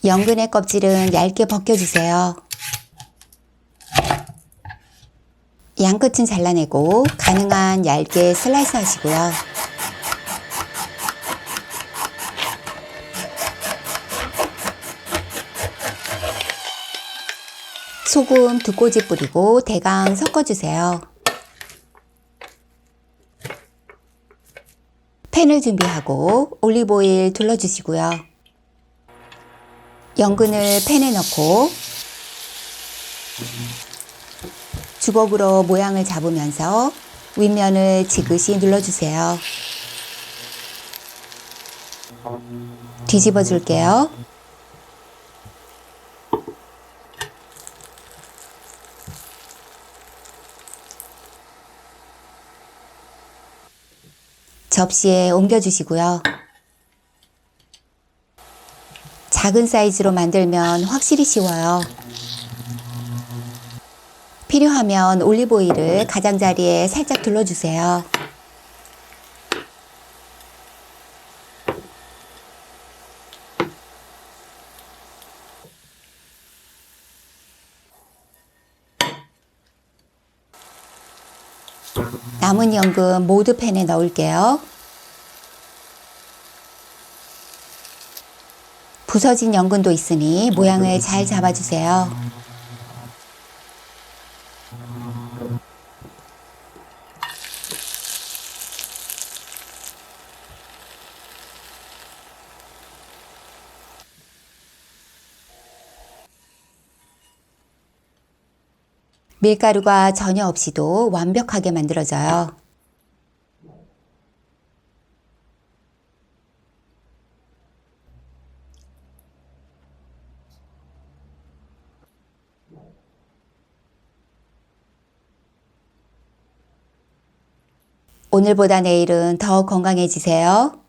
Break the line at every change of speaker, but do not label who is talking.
연근의 껍질은 얇게 벗겨주세요. 양끝은 잘라내고 가능한 얇게 슬라이스 하시고요. 소금 2꼬집 뿌리고 대강 섞어주세요. 팬을 준비하고 올리브오일 둘러주시고요. 연근을 팬에 넣고 주걱으로 모양을 잡으면서 윗면을 지그시 눌러주세요. 뒤집어 줄게요. 접시에 옮겨주시고요. 작은 사이즈로 만들면 확실히 쉬워요. 필요하면 올리브오일을 가장자리에 살짝 둘러주세요. 남은 연근 모두 팬에 넣을게요. 부서진 연근도 있으니 모양을 잘 잡아주세요. 밀가루가 전혀 없이도 완벽하게 만들어져요. 오늘보다 내일은 더 건강해지세요.